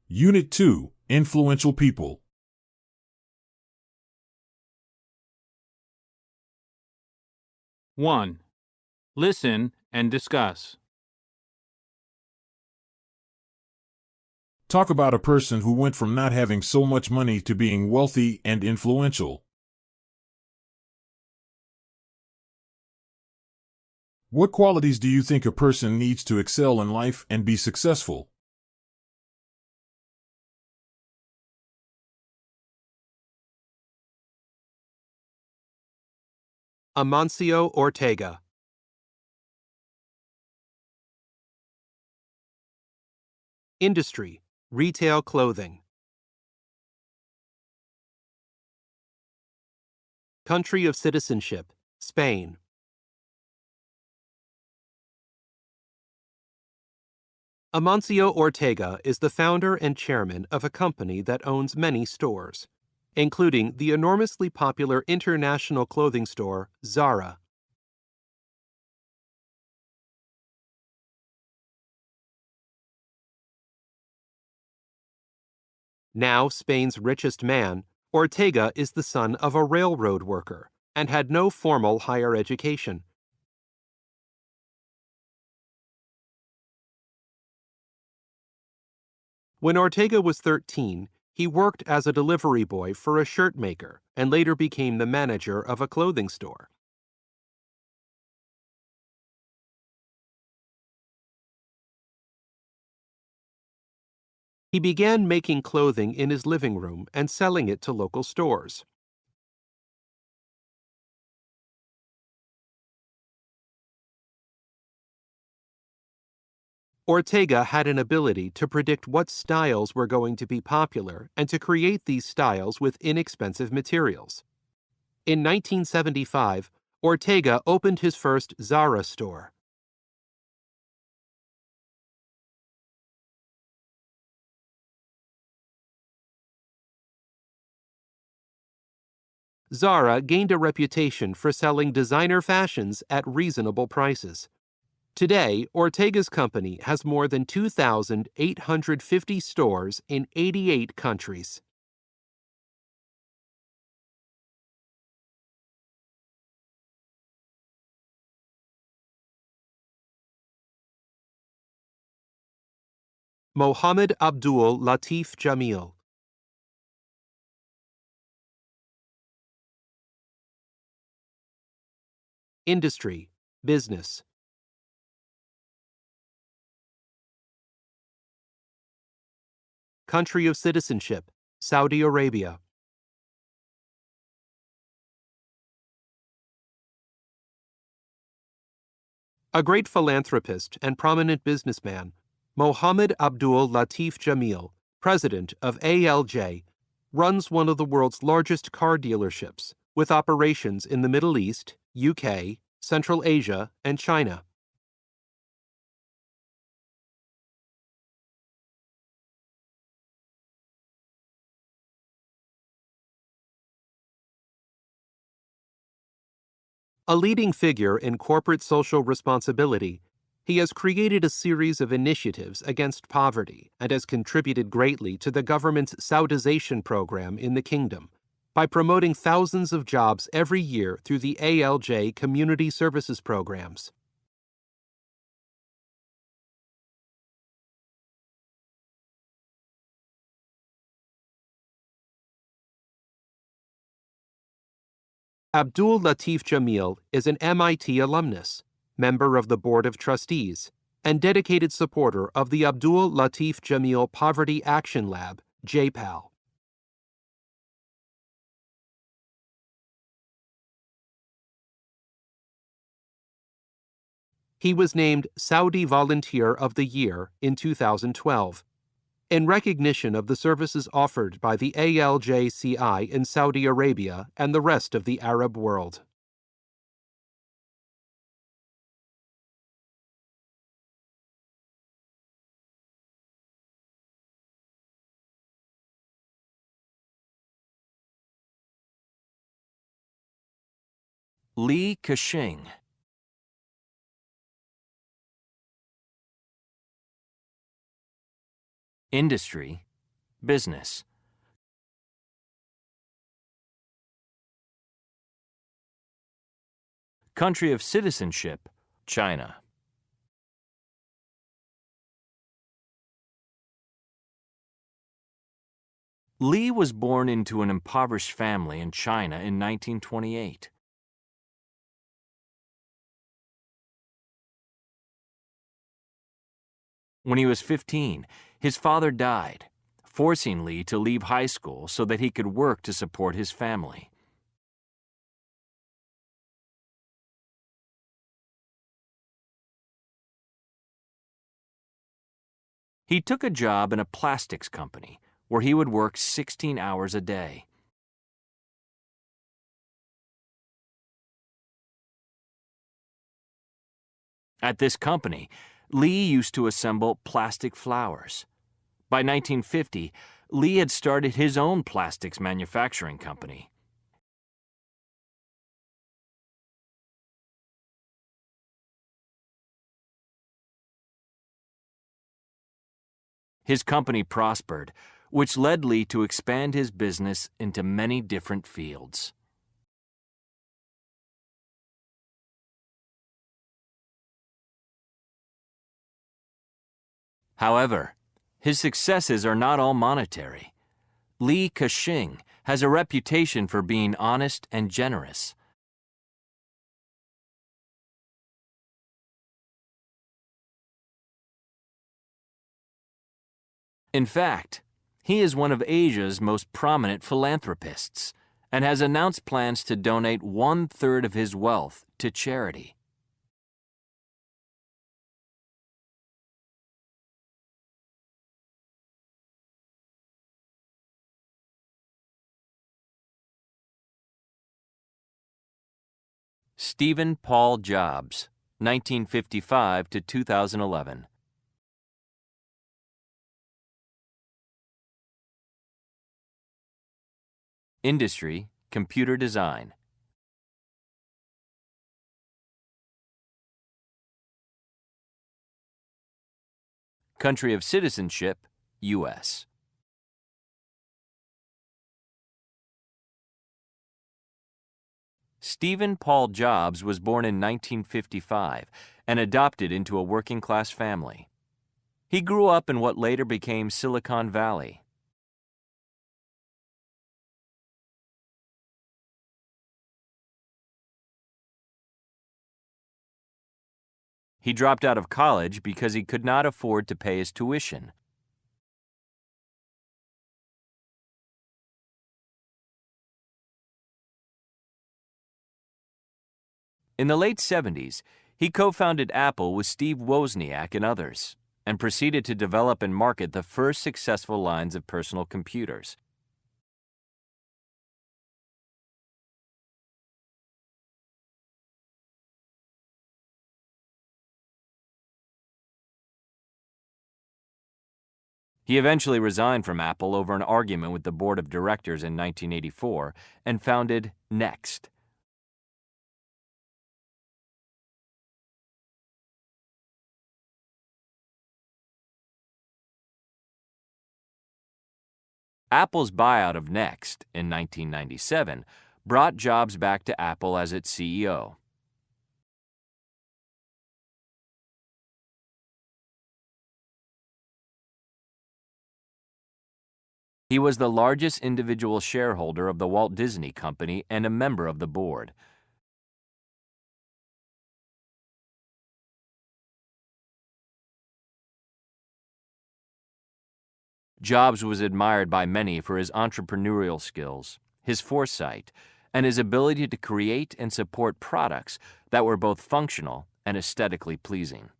Unit 2, Influential People. One. Listen and discuss. Talk about a person who went from not having so much money to being wealthy and influential. What qualities do you think a person needs to excel in life and be successful? Amancio Ortega. Industry: retail clothing. Country of citizenship: Spain. Amancio Ortega is the founder and chairman of a company that owns many stores, including the enormously popular international clothing store Zara. Now Spain's richest man, Ortega is the son of a railroad worker and had no formal higher education. When Ortega was 13, he worked as a delivery boy for a shirt maker and later became the manager of a clothing store. He began making clothing in his living room and selling it to local stores. Ortega had an ability to predict what styles were going to be popular and to create these styles with inexpensive materials. In 1975, Ortega opened his first Zara store. Zara gained a reputation for selling designer fashions at reasonable prices. Today, Ortega's company has more than 2,850 stores in 88 countries. Mohammad Abdul Latif Jameel. Industry: business. Country of citizenship: Saudi Arabia. A great philanthropist and prominent businessman, Mohammad Abdul Latif Jameel, president of ALJ, runs one of the world's largest car dealerships, with operations in the Middle East, UK, Central Asia, and China. A leading figure in corporate social responsibility, he has created a series of initiatives against poverty and has contributed greatly to the government's Saudization program in the kingdom by promoting thousands of jobs every year through the ALJ community services programs. Abdul Latif Jameel is an MIT alumnus, member of the Board of Trustees, and dedicated supporter of the Abdul Latif Jameel Poverty Action Lab, JPAL. He was named Saudi Volunteer of the Year in 2012, in recognition of the services offered by the ALJCI in Saudi Arabia and the rest of the Arab world. Ka-shing. Industry: business. Country of citizenship, China. Li was born into an impoverished family in China in 1928. When he was 15, his father died, forcing Li to leave high school so that he could work to support his family. He took a job in a plastics company where he would work 16 hours a day. At this company, Li used to assemble plastic flowers. By 1950, Li had started his own plastics manufacturing company. His company prospered, which led Li to expand his business into many different fields. However, his successes are not all monetary. Ka-shing has a reputation for being honest and generous. In fact, he is one of Asia's most prominent philanthropists and has announced plans to donate 1/3 of his wealth to charity. Stephen Paul Jobs, 1955 to 2011. Industry, computer design. Country of citizenship, U.S. Stephen Paul Jobs was born in 1955 and adopted into a working-class family. He grew up in what later became Silicon Valley. He dropped out of college because he could not afford to pay his tuition. In the late 70s, he co-founded Apple with Steve Wozniak and others, and proceeded to develop and market the first successful lines of personal computers. He eventually resigned from Apple over an argument with the board of directors in 1984 and founded Next. Apple's buyout of Next in 1997 brought Jobs back to Apple as its CEO. He was the largest individual shareholder of the Walt Disney Company and a member of the board. Jobs was admired by many for his entrepreneurial skills, his foresight, and his ability to create and support products that were both functional and aesthetically pleasing.